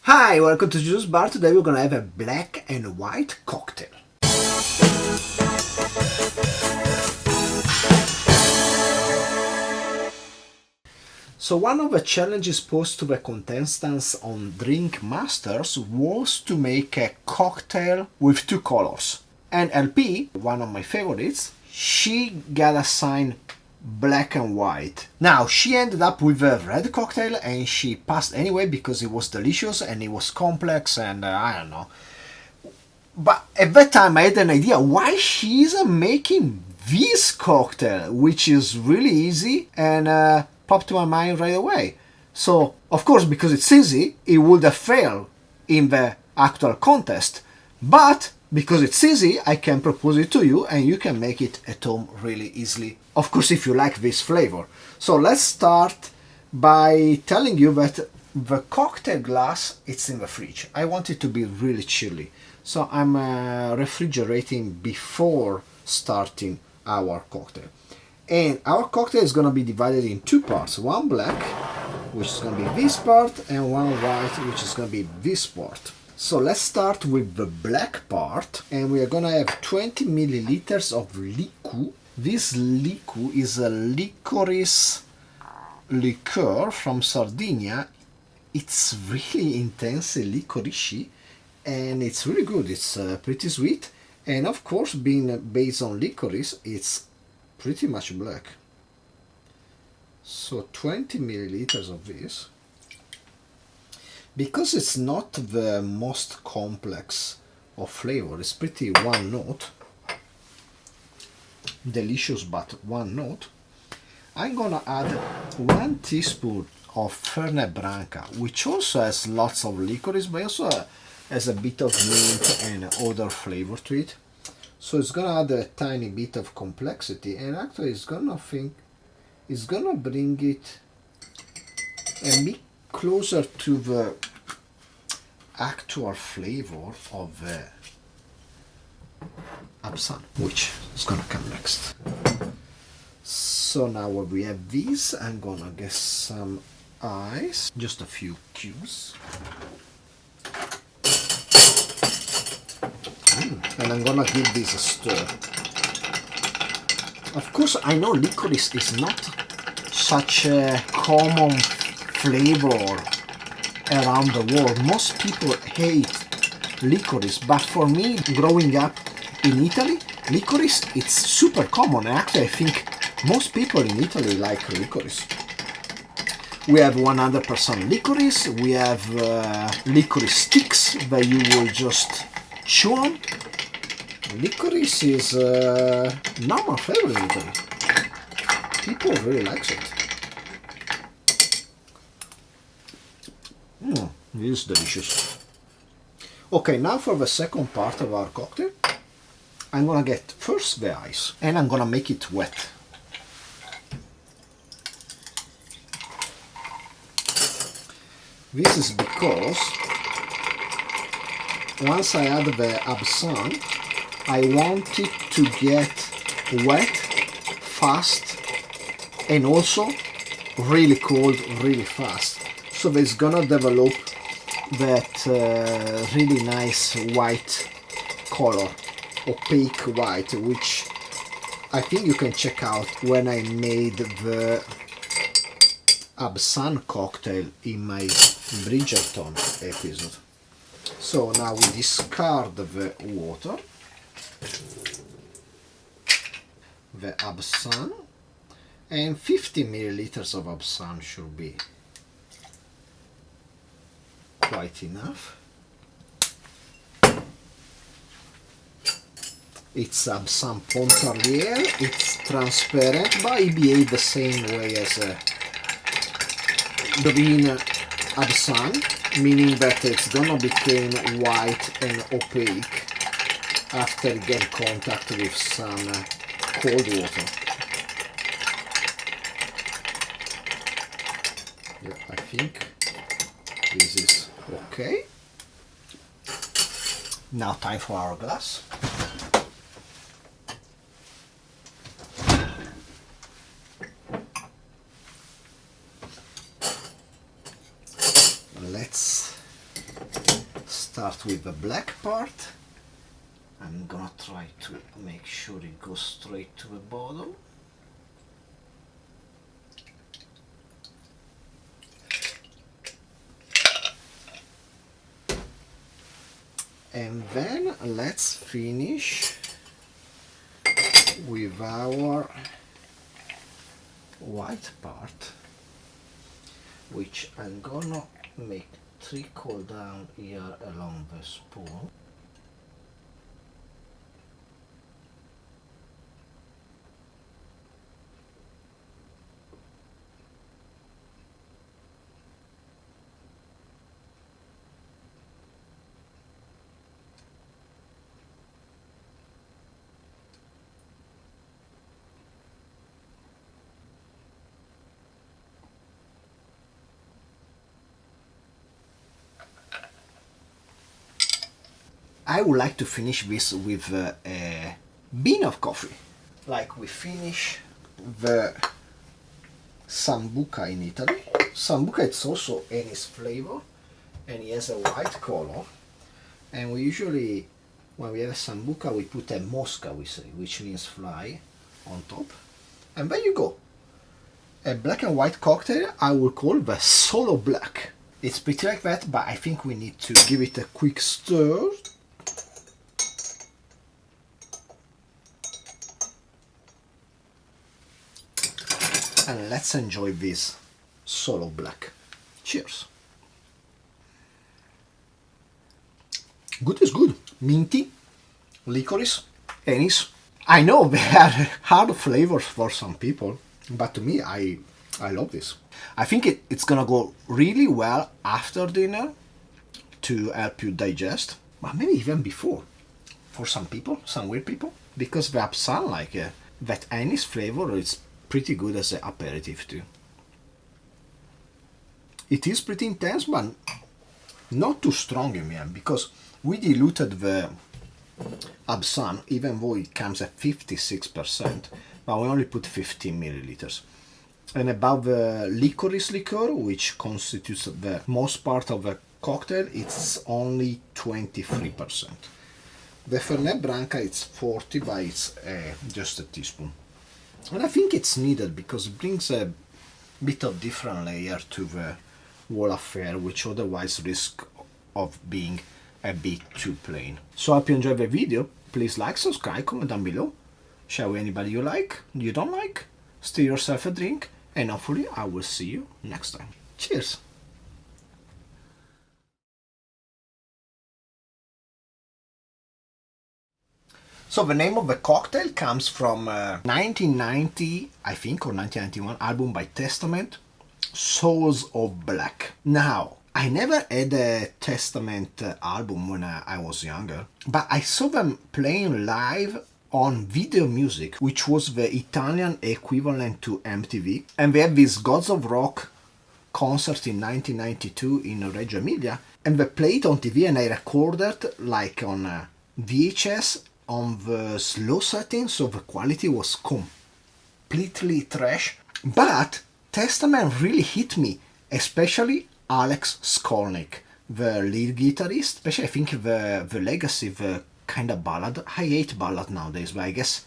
Hi, welcome to Juice Bar. Today we're gonna have a black and white cocktail. So one of the challenges posed to the contestants on Drink Masters was to make a cocktail with two colors. And LP, one of my favorites, she got assigned black and white. Now, she ended up with a red cocktail and she passed anyway because it was delicious and it was complex and I don't know. But at that time I had an idea why she's making this cocktail, which is really easy and popped to my mind right away. So, of course, because it's easy, it would have failed in the actual contest. But because it's easy, I can propose it to you and you can make it at home really easily. Of course, if you like this flavor. So let's start by telling you that the cocktail glass, it's in the fridge. I want it to be really chilly. So I'm refrigerating before starting our cocktail. And our cocktail is going to be divided in two parts. One black, which is going to be this part, and one white, which is going to be this part. So let's start with the black part, and we are going to have 20 milliliters of liqueur. This liqueur is a liquorice liqueur from Sardinia. It's really intensely liquorice and it's really good. It's pretty sweet, and of course, being based on licorice, it's pretty much black. So 20 milliliters of this. Because it's not the most complex of flavor, it's pretty one note, delicious but one note. I'm gonna add 1 teaspoon of Fernet Branca, which also has lots of licorice but also has a bit of mint and other flavor to it. So it's gonna add a tiny bit of complexity, and actually it's gonna bring it a bit closer to the actual flavor of the absinthe, which is gonna come next. So now we have these, I'm gonna get some ice, just a few cubes. And I'm gonna give this a stir. Of course, I know licorice is not such a common flavor around the world. Most people hate licorice, but for me, growing up in Italy, licorice it's super common. Actually, I think most people in Italy like licorice. We have 100% licorice. We have licorice sticks that you will just chew on. Licorice is normal flavor in Italy. People really like it. It is delicious. Okay, now for the second part of our cocktail, I'm gonna get first the ice and I'm gonna make it wet. This is because once I add the absinthe, I want it to get wet fast and also really cold really fast. So it's gonna develop that really nice white color, opaque white, which I think you can check out when I made the absinthe cocktail in my Bridgerton episode. So now we discard the water, the absinthe, and 50 milliliters of absinthe should be quite enough. It's absinthe Pontarlier, it's transparent but it behaves the same way as a green absinthe, meaning that it's gonna become white and opaque after it gets contact with some cold water. Yeah, I think this is okay. Now time for our glass. Let's start with the black part. I'm gonna try to make sure it goes straight to the bottle. And then let's finish with our white part, which I'm gonna make trickle down here along the spoon. I would like to finish this with a bean of coffee, like we finish the Sambuca in Italy. Sambuca is also anise flavor, and it has a white color. And we usually, when we have a Sambuca, we put a mosca, we say, which means fly, on top. And there you go. A black and white cocktail I will call the Solo Black. It's pretty like that, but I think we need to give it a quick stir. And let's enjoy this Solo Black. Cheers. Good is good. Minty, licorice, anise. I know they are hard flavors for some people, but to me, I love this. I think it's gonna go really well after dinner to help you digest, but maybe even before for some people, some weird people, because the absinthe, like that anise flavor, is pretty good as an aperitif too. It is pretty intense, but not too strong in the end, because we diluted the absinthe, even though it comes at 56%, but we only put 15 milliliters. And about the licorice liqueur, which constitutes the most part of the cocktail, it's only 23%. The Fernet Branca, it's 40, but it's just a teaspoon. And I think it's needed because it brings a bit of different layer to the whole affair, which otherwise risk of being a bit too plain. So I hope you enjoyed the video. Please like, subscribe, comment down below. Share with anybody you like, you don't like. Stir yourself a drink, and hopefully I will see you next time. Cheers! So the name of the cocktail comes from 1990, I think, or 1991 album by Testament, Souls of Black. Now, I never had a Testament album when I was younger, but I saw them playing live on Video Music, which was the Italian equivalent to MTV. And they had this Gods of Rock concert in 1992 in Reggio Emilia, and they played on TV, and I recorded like on VHS on the slow setting, so the quality was completely trash. But Testament really hit me, especially Alex Skolnick, the lead guitarist, especially I think the legacy, the kind of ballad. I hate ballad nowadays, but I guess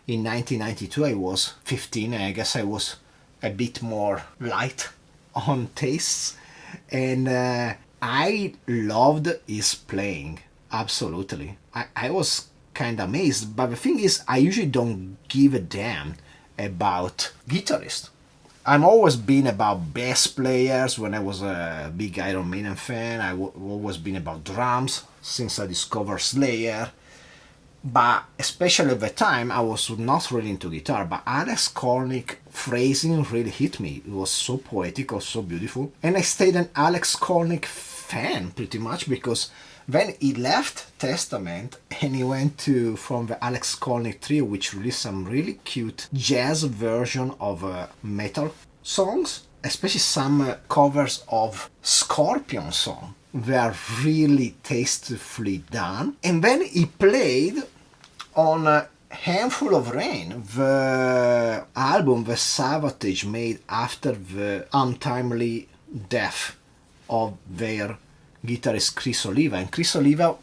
in 1992 I was 15, and I guess I was a bit more light on tastes, and I loved his playing, absolutely. I was kind of amazed, but the thing is, I usually don't give a damn about guitarists. I'm always been about bass players. When I was a big Iron Maiden fan, I've always been about drums since I discovered Slayer. But especially at the time, I was not really into guitar, but Alex Skolnick phrasing really hit me. It was so poetic, or so beautiful. And I stayed an Alex Skolnick fan pretty much, because then he left Testament and he went to from the Alex Skolnick Trio, which released some really cute jazz version of metal songs, especially some covers of Scorpion song. They are really tastefully done. And then he played on a Handful of Rain, the album the Savatage made after the untimely death of their guitarist Chris Oliva, and Chris Oliva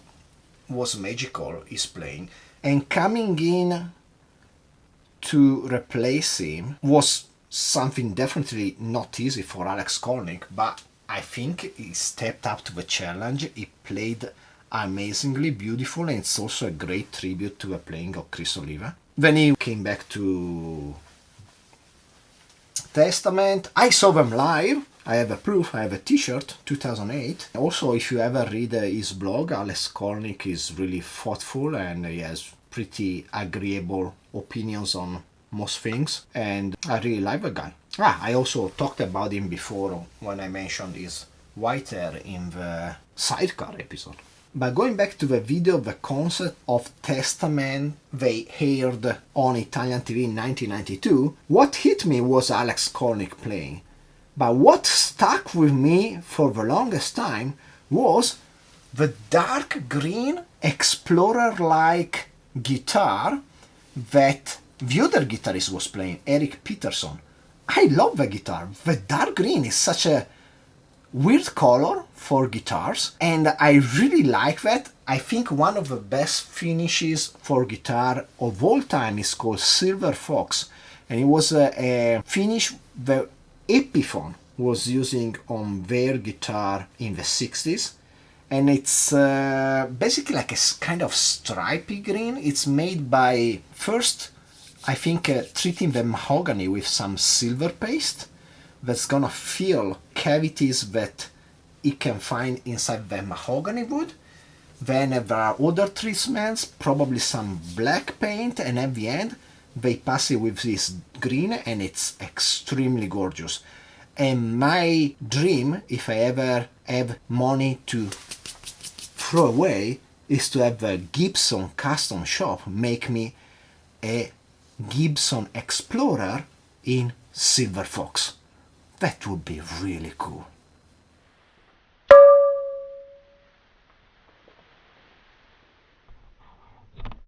was magical, he's playing, and coming in to replace him was something definitely not easy for Alex Skolnick, but I think he stepped up to the challenge. He played amazingly beautiful, and it's also a great tribute to the playing of Chris Oliva. When he came back to Testament, I saw them live. I have a proof, I have a t-shirt, 2008. Also, if you ever read his blog, Alex Skolnick is really thoughtful and he has pretty agreeable opinions on most things, and I really like the guy. I also talked about him before when I mentioned his white hair in the sidecar episode. But going back to the video, the concept of Testament they aired on Italian TV in 1992, what hit me was Alex Skolnick playing. But what stuck with me for the longest time was the dark green Explorer-like guitar that the other guitarist was playing, Eric Peterson. I love the guitar. The dark green is such a weird color for guitars, and I really like that. I think one of the best finishes for guitar of all time is called Silver Fox, and it was a finish the Epiphone was using on their guitar in the 60s, and it's basically like a kind of stripy green. It's made by first, I think, treating the mahogany with some silver paste that's gonna fill cavities that it can find inside the mahogany wood. Then there are other treatments, probably some black paint, and at the end they pass it with this green, and it's extremely gorgeous. And my dream, if I ever have money to throw away, is to have a Gibson custom shop make me a Gibson Explorer in Silver Fox. That would be really cool.